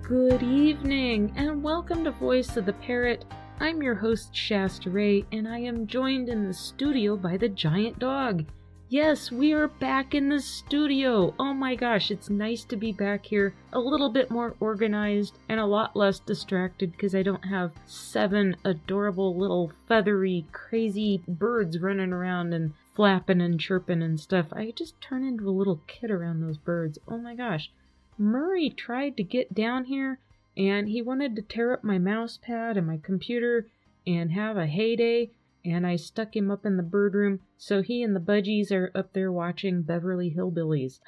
Good evening, and welcome to Voice of the Parrot. I'm your host, Shasta Ray, and I am joined in the studio by the giant dog. Yes, we are back in the studio. Oh my gosh, it's nice to be back here, a little bit more organized and a lot less distracted because I don't have 7 adorable little feathery, crazy birds running around and flapping and chirping and stuff. I just turn into a little kid around those birds. Oh my gosh. Murray tried to get down here, and he wanted to tear up my mouse pad and my computer and have a heyday, and I stuck him up in the bird room, so he and the budgies are up there watching Beverly Hillbillies.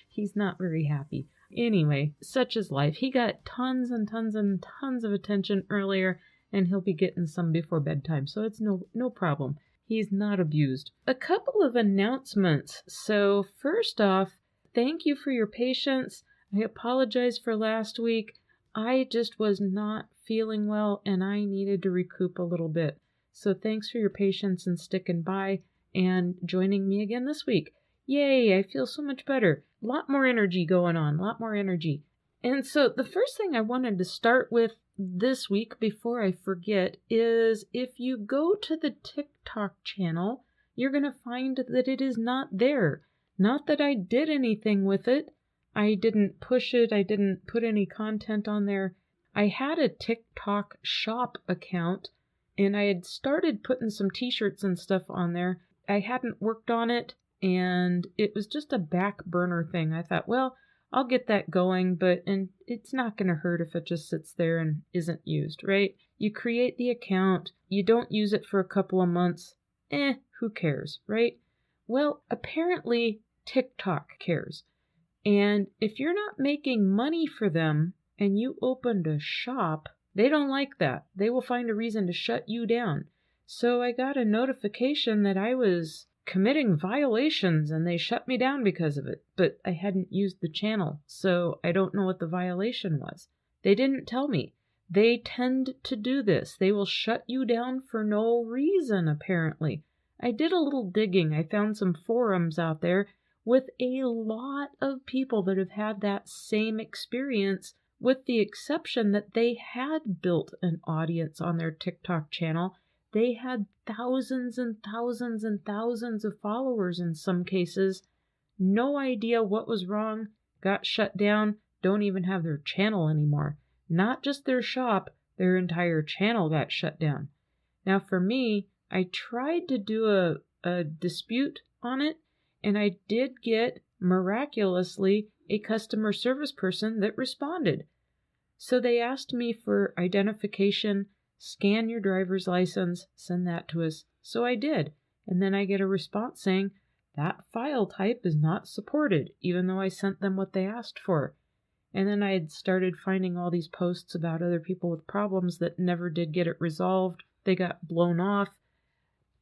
He's not very happy. Anyway, such is life. He got tons and tons and tons of attention earlier, and he'll be getting some before bedtime, so it's no problem. He's not abused. A couple of announcements. So first off, thank you for your patience. I apologize for last week. I just was not feeling well and I needed to recoup a little bit. So thanks for your patience and sticking by and joining me again this week. Yay, I feel so much better. A lot more energy going on, a lot more energy. And so the first thing I wanted to start with this week before I forget is if you go to the TikTok channel, you're going to find that it is not there. Not that I did anything with it. I didn't push it. I didn't put any content on there. I had a TikTok shop account, and I had started putting some t-shirts and stuff on there. I hadn't worked on it, and it was just a back burner thing. I thought, well, I'll get that going, and it's not going to hurt if it just sits there and isn't used, right? You create the account. You don't use it for a couple of months. Who cares, right? Well, apparently TikTok cares. And if you're not making money for them and you opened a shop, they don't like that. They will find a reason to shut you down. So I got a notification that I was committing violations and they shut me down because of it. But I hadn't used the channel, so I don't know what the violation was. They didn't tell me. They tend to do this. They will shut you down for no reason, apparently. I did a little digging. I found some forums out there with a lot of people that have had that same experience, with the exception that they had built an audience on their TikTok channel. They had thousands and thousands and thousands of followers in some cases. No idea what was wrong, got shut down, don't even have their channel anymore. Not just their shop, their entire channel got shut down. Now for me, I tried to do a dispute on it, and I did get, miraculously, a customer service person that responded. So they asked me for identification, scan your driver's license, send that to us. So I did. And then I get a response saying, that file type is not supported, even though I sent them what they asked for. And then I had started finding all these posts about other people with problems that never did get it resolved. They got blown off.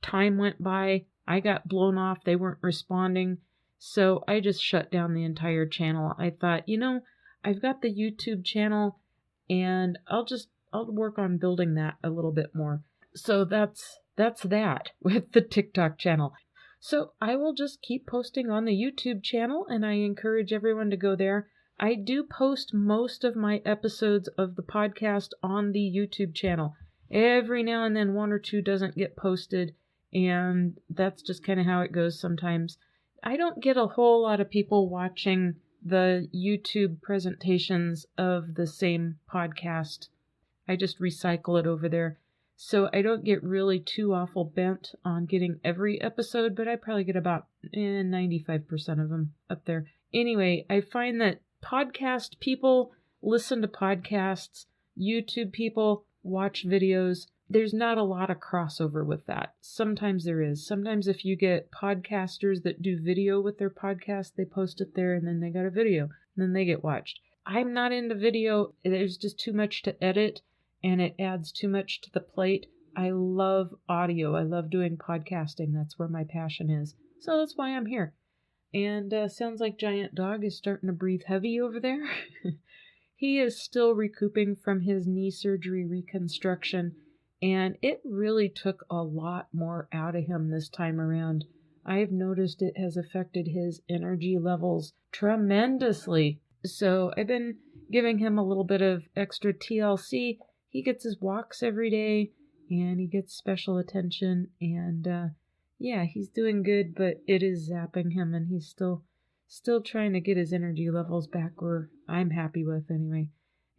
Time went by. I got blown off. They weren't responding. So I just shut down the entire channel. I thought, I've got the YouTube channel and I'll work on building that a little bit more. So that's that with the TikTok channel. So I will just keep posting on the YouTube channel, and I encourage everyone to go there. I do post most of my episodes of the podcast on the YouTube channel. Every now and then 1 or 2 doesn't get posted, and that's just kind of how it goes sometimes. I don't get a whole lot of people watching the YouTube presentations of the same podcast. I just recycle it over there. So I don't get really too awful bent on getting every episode, but I probably get about 95% of them up there. Anyway, I find that podcast people listen to podcasts, YouTube people watch videos. There's not a lot of crossover with that. Sometimes there is. Sometimes if you get podcasters that do video with their podcast, they post it there and then they got a video and then they get watched. I'm not into video. There's just too much to edit and it adds too much to the plate. I love audio. I love doing podcasting. That's where my passion is. So that's why I'm here. And sounds like Giant Dog is starting to breathe heavy over there. He is still recouping from his knee surgery reconstruction, and it really took a lot more out of him this time around. I've noticed it has affected his energy levels tremendously. So I've been giving him a little bit of extra TLC. He gets his walks every day, and he gets special attention, and yeah, he's doing good, but it is zapping him, and he's still trying to get his energy levels back where I'm happy with anyway.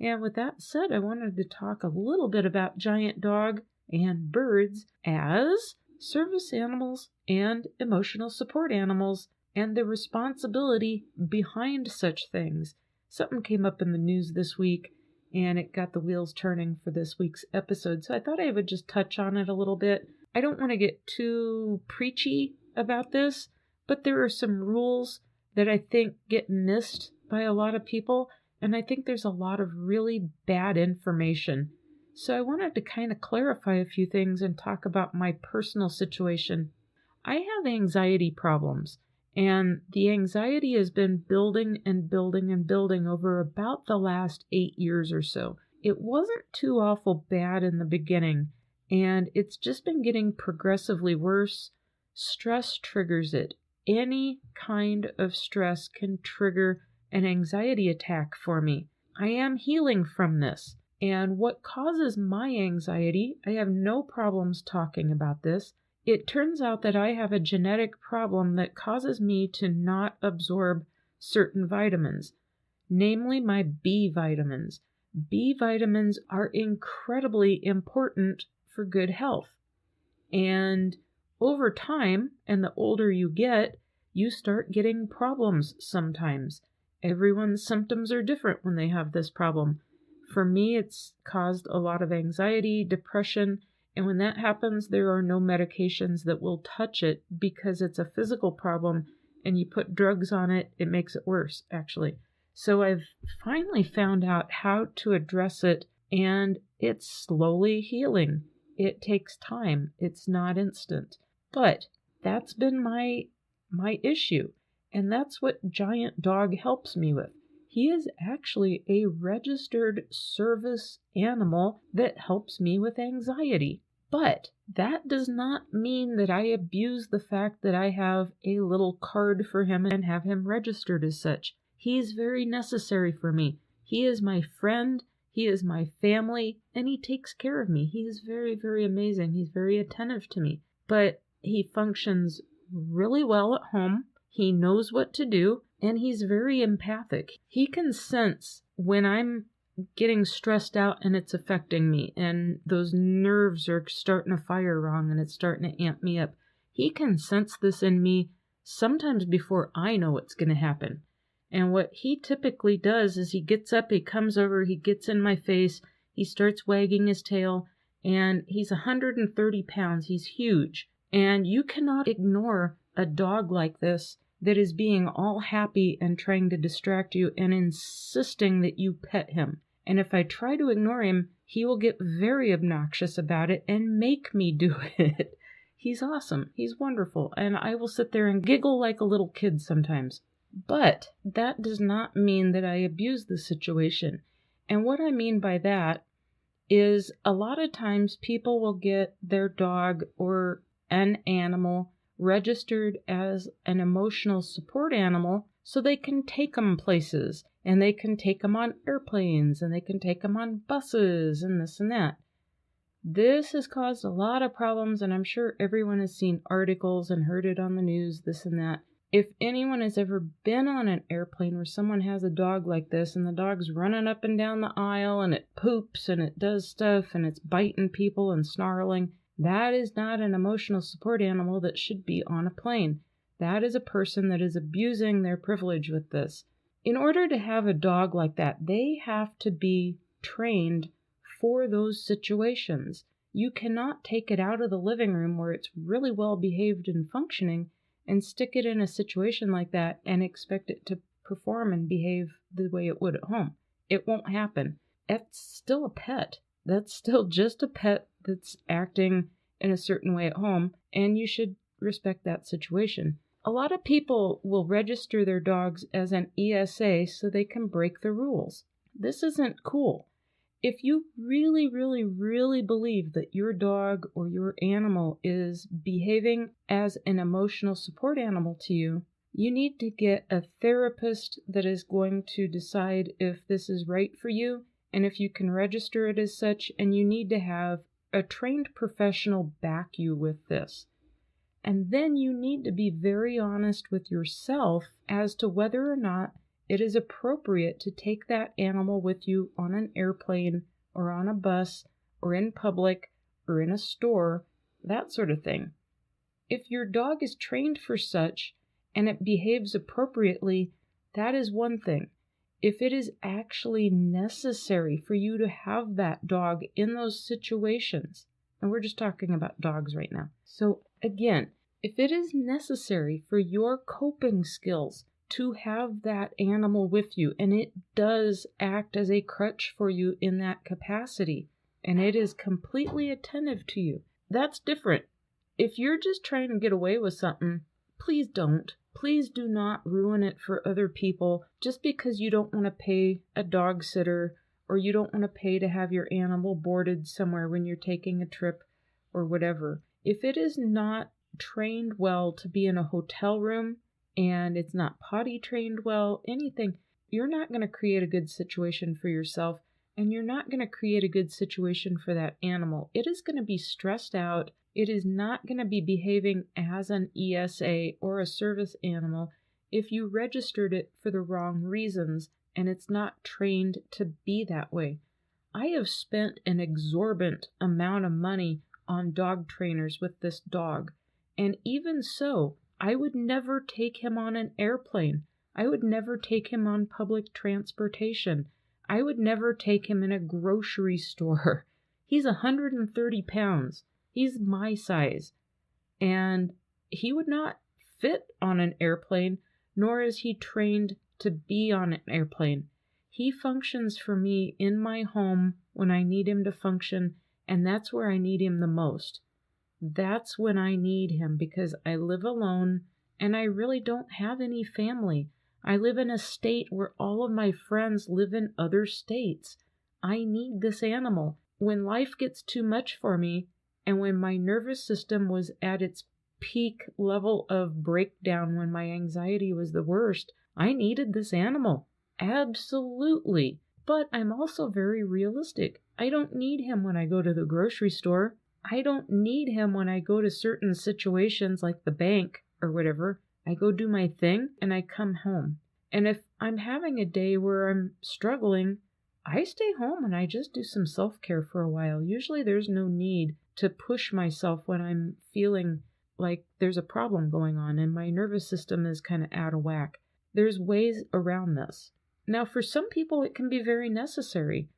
And with that said, I wanted to talk a little bit about giant dog and birds as service animals and emotional support animals and the responsibility behind such things. Something came up in the news this week, and it got the wheels turning for this week's episode, so I thought I would just touch on it a little bit. I don't want to get too preachy about this, but there are some rules that I think get missed by a lot of people, and I think there's a lot of really bad information. So I wanted to kind of clarify a few things and talk about my personal situation. I have anxiety problems, and the anxiety has been building and building and building over about the last 8 years or so. It wasn't too awful bad in the beginning, and it's just been getting progressively worse. Stress triggers it. Any kind of stress can trigger an anxiety attack for me. I am healing from this. And what causes my anxiety, I have no problems talking about this. It turns out that I have a genetic problem that causes me to not absorb certain vitamins, namely my B vitamins. B vitamins are incredibly important for good health. And over time, and the older you get, you start getting problems sometimes. Everyone's symptoms are different when they have this problem. For me, it's caused a lot of anxiety, depression, and when that happens, there are no medications that will touch it because it's a physical problem, and you put drugs on it, it makes it worse, actually. So I've finally found out how to address it, and it's slowly healing. It takes time. It's not instant. But that's been my issue, and that's what Giant Dog helps me with. He is actually a registered service animal that helps me with anxiety. But that does not mean that I abuse the fact that I have a little card for him and have him registered as such. He is very necessary for me. He is my friend. He is my family, and he takes care of me. He is very, very amazing. He's very attentive to me. But he functions really well at home. He knows what to do, and he's very empathic. He can sense when I'm getting stressed out and it's affecting me, and those nerves are starting to fire wrong and it's starting to amp me up. He can sense this in me sometimes before I know what's going to happen. And what he typically does is he gets up, he comes over, he gets in my face, he starts wagging his tail, and he's 130 pounds. He's huge. And you cannot ignore a dog like this that is being all happy and trying to distract you and insisting that you pet him. And if I try to ignore him, he will get very obnoxious about it and make me do it. He's awesome. He's wonderful. And I will sit there and giggle like a little kid sometimes. But that does not mean that I abuse the situation. And what I mean by that is a lot of times people will get their dog or an animal registered as an emotional support animal so they can take them places, and they can take them on airplanes, and they can take them on buses, and this and that. This has caused a lot of problems, and I'm sure everyone has seen articles and heard it on the news, this and that. If anyone has ever been on an airplane where someone has a dog like this, and the dog's running up and down the aisle, and it poops, and it does stuff, and it's biting people and snarling, that is not an emotional support animal that should be on a plane. That is a person that is abusing their privilege with this. In order to have a dog like that, they have to be trained for those situations. You cannot take it out of the living room where it's really well behaved and functioning and stick it in a situation like that and expect it to perform and behave the way it would at home. It won't happen. That's still a pet. That's still just a pet that's acting in a certain way at home, and you should respect that situation. A lot of people will register their dogs as an ESA so they can break the rules. This isn't cool. If you really, really, really believe that your dog or your animal is behaving as an emotional support animal to you, You need to get a therapist that is going to decide if this is right for you and if you can register it as such, and you need to have a trained professional back you with this. And then you need to be very honest with yourself as to whether or not it is appropriate to take that animal with you on an airplane or on a bus or in public or in a store, that sort of thing. If your dog is trained for such and it behaves appropriately, that is one thing. If it is actually necessary for you to have that dog in those situations, and we're just talking about dogs right now. So again, if it is necessary for your coping skills to have that animal with you, and it does act as a crutch for you in that capacity, and it is completely attentive to you, that's different. If you're just trying to get away with something, please don't. Please do not ruin it for other people just because you don't want to pay a dog sitter or you don't want to pay to have your animal boarded somewhere when you're taking a trip or whatever. If it is not trained well to be in a hotel room and it's not potty trained well, anything, you're not going to create a good situation for yourself, and you're not going to create a good situation for that animal. It is going to be stressed out. It is not going to be behaving as an ESA or a service animal if you registered it for the wrong reasons and it's not trained to be that way. I have spent an exorbitant amount of money on dog trainers with this dog, and even so, I would never take him on an airplane. I would never take him on public transportation. I would never take him in a grocery store. He's 130 pounds. He's my size, and he would not fit on an airplane, nor is he trained to be on an airplane. He functions for me in my home when I need him to function, and that's where I need him the most. That's when I need him because I live alone and I really don't have any family. I live in a state where all of my friends live in other states. I need this animal. When life gets too much for me, and when my nervous system was at its peak level of breakdown, when my anxiety was the worst, I needed this animal. Absolutely. But I'm also very realistic. I don't need him when I go to the grocery store. I don't need him when I go to certain situations like the bank or whatever. I go do my thing and I come home. And if I'm having a day where I'm struggling, I stay home and I just do some self-care for a while. Usually there's no need to push myself when I'm feeling like there's a problem going on and my nervous system is kind of out of whack. There's ways around this. Now, for some people, it can be very necessary.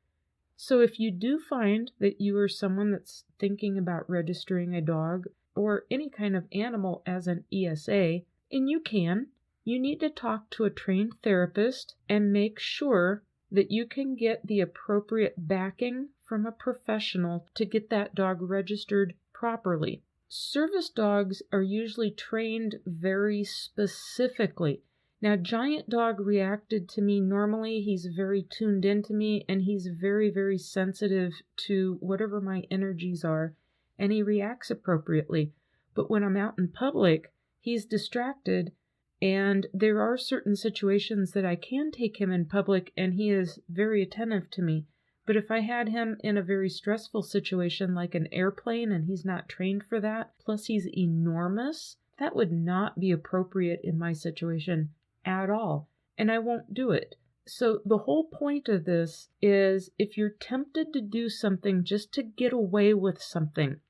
So if you do find that you are someone that's thinking about registering a dog or any kind of animal as an ESA, and you need to talk to a trained therapist and make sure that you can get the appropriate backing from a professional to get that dog registered properly. Service dogs are usually trained very specifically. Now, Giant Dog reacted to me normally. He's very tuned into me, and he's very, very sensitive to whatever my energies are, and he reacts appropriately. But when I'm out in public, he's distracted, and there are certain situations that I can take him in public, and he is very attentive to me. But if I had him in a very stressful situation like an airplane and he's not trained for that, plus he's enormous, that would not be appropriate in my situation at all, and I won't do it. So the whole point of this is if you're tempted to do something just to get away with something,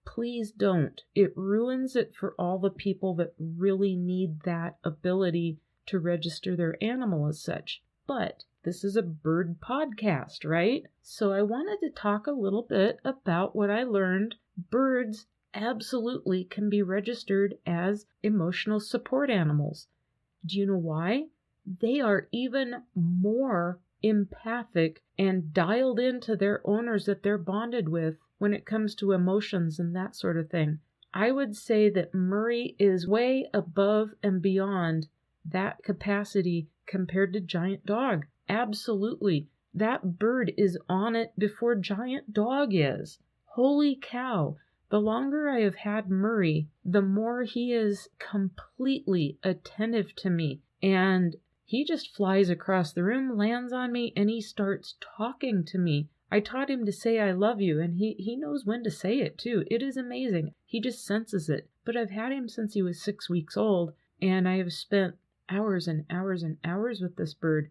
please don't. It ruins it for all the people that really need that ability to register their animal as such. But this is a bird podcast, right? So I wanted to talk a little bit about what I learned. Birds absolutely can be registered as emotional support animals. Do you know why? They are even more empathic and dialed into their owners that they're bonded with when it comes to emotions and that sort of thing. I would say that Murray is way above and beyond that capacity compared to Giant Dog. Absolutely. That bird is on it before Giant Dog is. Holy cow. The longer I have had Murray, the more he is completely attentive to me. And he just flies across the room, lands on me, and he starts talking to me. I taught him to say I love you, and he knows when to say it too. It is amazing. He just senses it. But I've had him since he was 6 weeks old, and I have spent hours and hours and hours with this bird.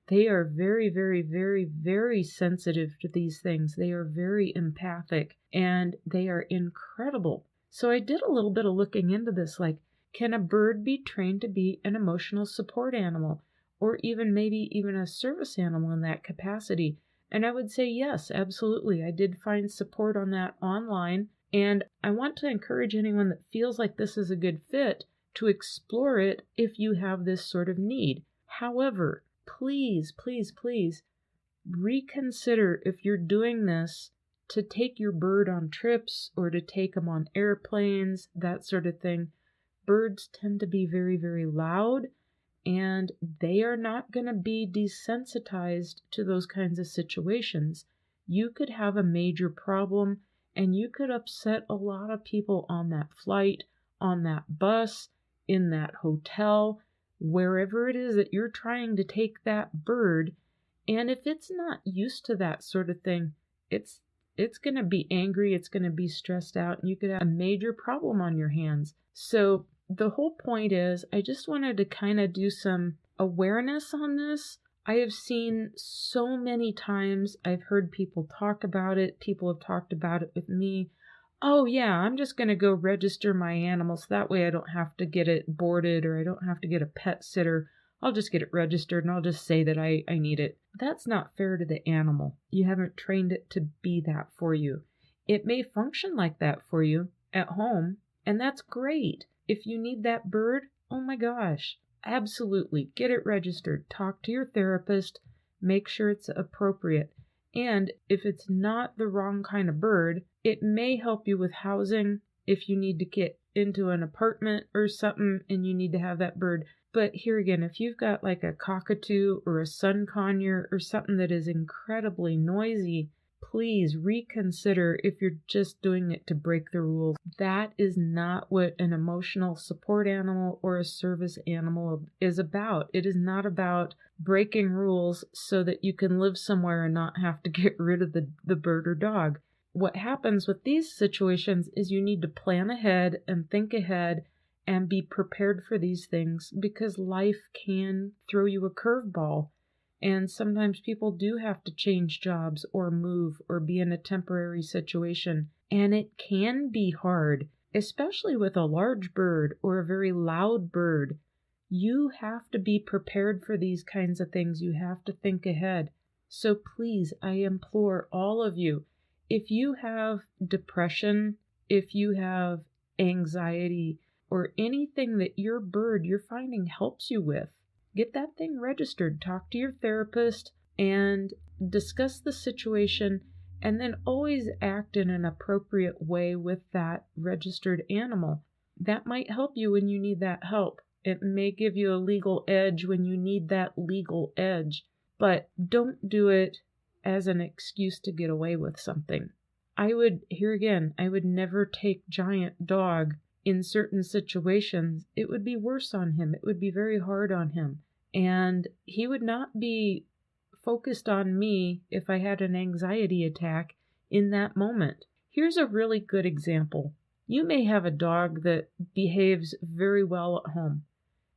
They are very, very, very, very sensitive to these things. They are very empathic, and they are incredible. So I did a little bit of looking into this, like, can a bird be trained to be an emotional support animal, or maybe even a service animal in that capacity? And I would say yes, absolutely. I did find support on that online, and I want to encourage anyone that feels like this is a good fit to explore it if you have this sort of need. However, please, please, please reconsider if you're doing this to take your bird on trips or to take them on airplanes, that sort of thing. Birds tend to be very, very loud, and they are not going to be desensitized to those kinds of situations. You could have a major problem, and you could upset a lot of people on that flight, on that bus, in that hotel, wherever it is that you're trying to take that bird. And if it's not used to that sort of thing, it's going to be angry, it's going to be stressed out, and you could have a major problem on your hands. So the whole point is, I just wanted to kind of do some awareness on this. I have seen so many times, I've heard people talk about it. People have talked about it with me. Oh yeah, I'm just going to go register my animal so that way I don't have to get it boarded or I don't have to get a pet sitter. I'll just get it registered and I'll just say that I need it. That's not fair to the animal. You haven't trained it to be that for you. It may function like that for you at home, and that's great. If you need that bird, oh my gosh, absolutely. Get it registered. Talk to your therapist. Make sure it's appropriate. And if it's not the wrong kind of bird, it may help you with housing if you need to get into an apartment or something and you need to have that bird. But here again, if you've got like a cockatoo or a sun conure or something that is incredibly noisy, please reconsider if you're just doing it to break the rules. That is not what an emotional support animal or a service animal is about. It is not about breaking rules so that you can live somewhere and not have to get rid of the bird or dog. What happens with these situations is you need to plan ahead and think ahead and be prepared for these things, because life can throw you a curveball. And sometimes people do have to change jobs or move or be in a temporary situation. And it can be hard, especially with a large bird or a very loud bird. You have to be prepared for these kinds of things. You have to think ahead. So please, I implore all of you, if you have depression, if you have anxiety, or anything that your bird you're finding helps you with, get that thing registered. Talk to your therapist and discuss the situation, and then always act in an appropriate way with that registered animal. That might help you when you need that help. It may give you a legal edge when you need that legal edge, but don't do it as an excuse to get away with something. I would never take Giant Dog in certain situations. It would be worse on him. It would be very hard on him. And he would not be focused on me if I had an anxiety attack in that moment. Here's a really good example. You may have a dog that behaves very well at home,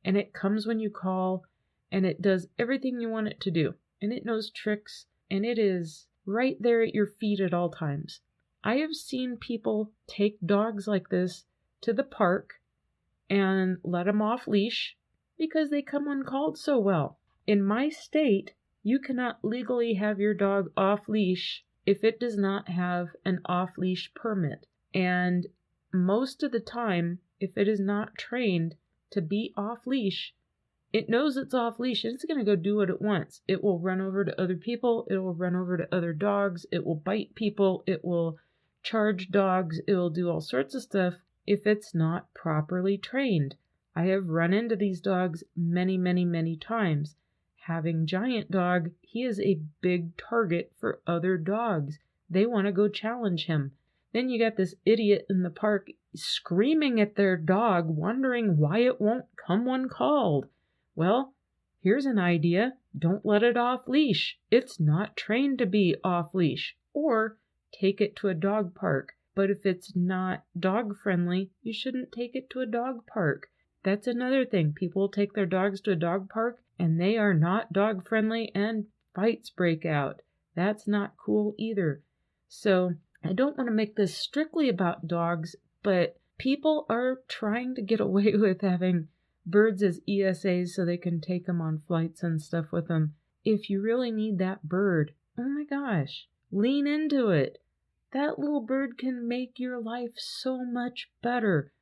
and it comes when you call, and it does everything you want it to do, and it knows tricks, and it is right there at your feet at all times. I have seen people take dogs like this to the park and let them off leash because they come when called so well. In my state, you cannot legally have your dog off leash if it does not have an off leash permit. And most of the time, if it is not trained to be off leash, it knows it's off leash and it's going to go do what it wants. It will run over to other people. It will run over to other dogs. It will bite people. It will charge dogs. It will do all sorts of stuff if it's not properly trained. I have run into these dogs many, many, many times. Having Giant Dog, he is a big target for other dogs. They want to go challenge him. Then you got this idiot in the park screaming at their dog, wondering why it won't come when called. Well, here's an idea. Don't let it off leash. It's not trained to be off leash. Or take it to a dog park. But if it's not dog friendly, you shouldn't take it to a dog park. That's another thing. People take their dogs to a dog park and they are not dog friendly and fights break out. That's not cool either. So I don't want to make this strictly about dogs, but people are trying to get away with having birds as ESAs so they can take them on flights and stuff with them. If you really need that bird, oh my gosh, lean into it. That little bird can make your life so much better.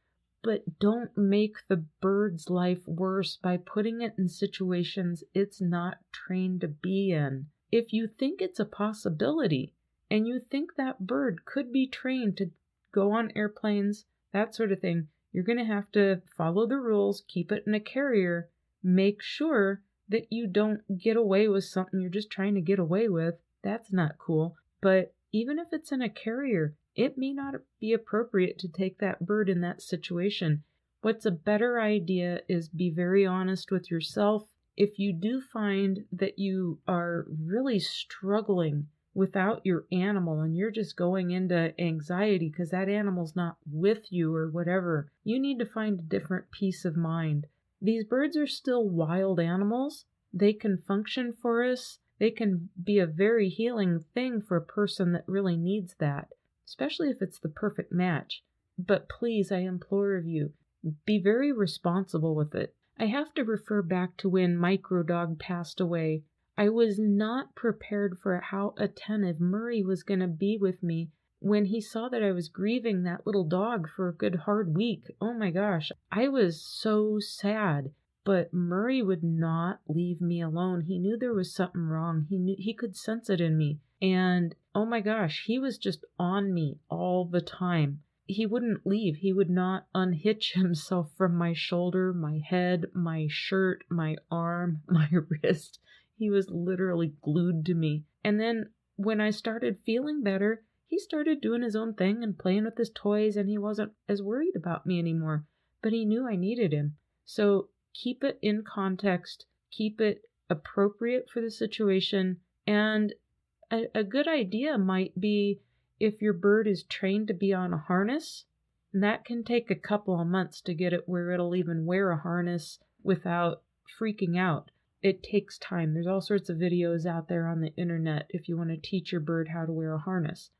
But don't make the bird's life worse by putting it in situations it's not trained to be in. If you think it's a possibility, and you think that bird could be trained to go on airplanes, that sort of thing, you're going to have to follow the rules, keep it in a carrier, make sure that you don't get away with something you're just trying to get away with. That's not cool. But even if it's in a carrier, it may not be appropriate to take that bird in that situation. What's a better idea is be very honest with yourself. If you do find that you are really struggling without your animal and you're just going into anxiety because that animal's not with you or whatever, you need to find a different peace of mind. These birds are still wild animals. They can function for us. They can be a very healing thing for a person that really needs that, especially if it's the perfect match. But please, I implore of you, be very responsible with it. I have to refer back to when Microdog passed away. I was not prepared for how attentive Murray was going to be with me when he saw that I was grieving that little dog for a good hard week. Oh my gosh, I was so sad. But Murray would not leave me alone. He knew there was something wrong. He could sense it in me. And oh my gosh, he was just on me all the time. He wouldn't leave. He would not unhitch himself from my shoulder, my head, my shirt, my arm, my wrist. He was literally glued to me. And then when I started feeling better, he started doing his own thing and playing with his toys, and he wasn't as worried about me anymore. But he knew I needed him. So keep it in context, keep it appropriate for the situation, and a good idea might be if your bird is trained to be on a harness, and that can take a couple of months to get it where it'll even wear a harness without freaking out. It takes time. There's all sorts of videos out there on the internet if you want to teach your bird how to wear a harness.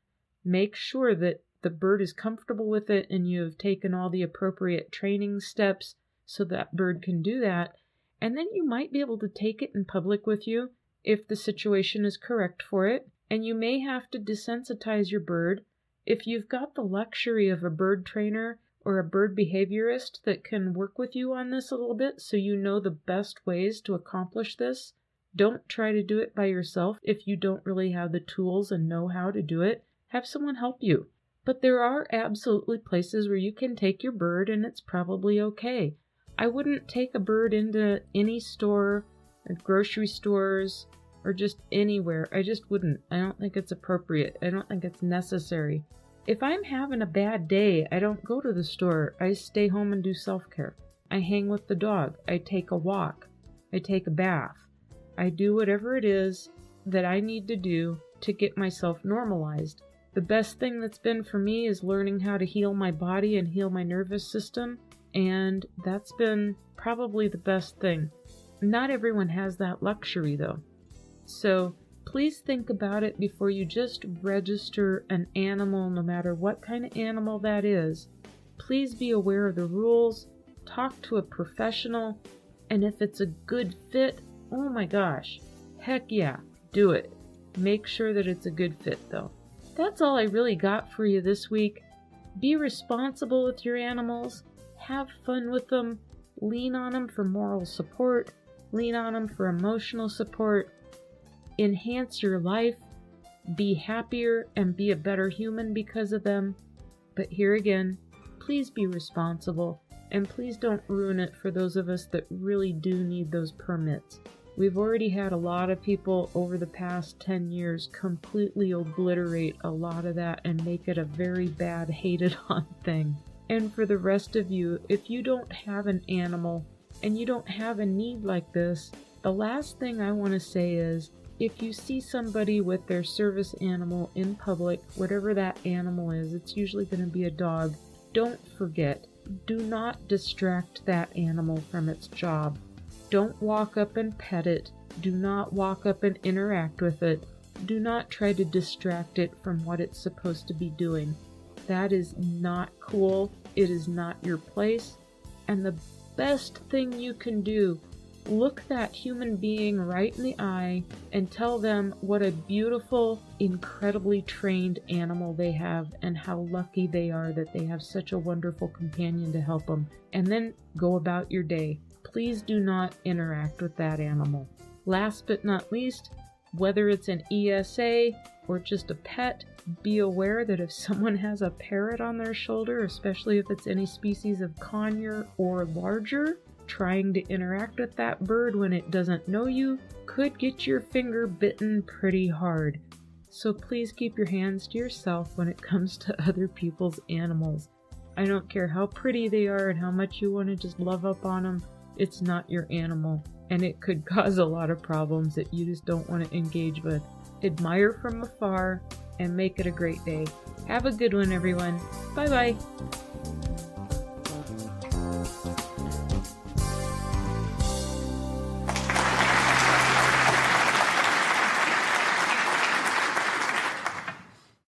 Make sure that the bird is comfortable with it and you have taken all the appropriate training steps so that bird can do that, and then you might be able to take it in public with you if the situation is correct for it, and you may have to desensitize your bird. If you've got the luxury of a bird trainer or a bird behaviorist that can work with you on this a little bit so you know the best ways to accomplish this, don't try to do it by yourself if you don't really have the tools and know how to do it. Have someone help you. But there are absolutely places where you can take your bird and it's probably okay. I wouldn't take a bird into any store, grocery stores, or just anywhere. I just wouldn't. I don't think it's appropriate. I don't think it's necessary. If I'm having a bad day, I don't go to the store. I stay home and do self-care. I hang with the dog. I take a walk. I take a bath. I do whatever it is that I need to do to get myself normalized. The best thing that's been for me is learning how to heal my body and heal my nervous system. And that's been probably the best thing. Not everyone has that luxury though. So please think about it before you just register an animal, no matter what kind of animal that is. Please be aware of the rules, talk to a professional, and if it's a good fit, oh my gosh, heck yeah, do it. Make sure that it's a good fit though. That's all I really got for you this week. Be responsible with your animals. Have fun with them, lean on them for moral support, lean on them for emotional support, enhance your life, be happier and be a better human because of them. But here again, please be responsible and please don't ruin it for those of us that really do need those permits. We've already had a lot of people over the past 10 years completely obliterate a lot of that and make it a very bad, hated on thing. And for the rest of you, if you don't have an animal and you don't have a need like this, the last thing I want to say is, if you see somebody with their service animal in public, whatever that animal is, it's usually going to be a dog, don't forget, do not distract that animal from its job. Don't walk up and pet it. Do not walk up and interact with it. Do not try to distract it from what it's supposed to be doing. That is not cool. It is not your place. And the best thing you can do, look that human being right in the eye and tell them what a beautiful, incredibly trained animal they have and how lucky they are that they have such a wonderful companion to help them. And then go about your day. Please do not interact with that animal. Last but not least, whether it's an ESA or just a pet, be aware that if someone has a parrot on their shoulder, especially if it's any species of conure or larger, trying to interact with that bird when it doesn't know you could get your finger bitten pretty hard. So please keep your hands to yourself when it comes to other people's animals. I don't care how pretty they are and how much you want to just love up on them. It's not your animal, and it could cause a lot of problems that you just don't want to engage with. Admire from afar and make it a great day. Have a good one, everyone. Bye-bye.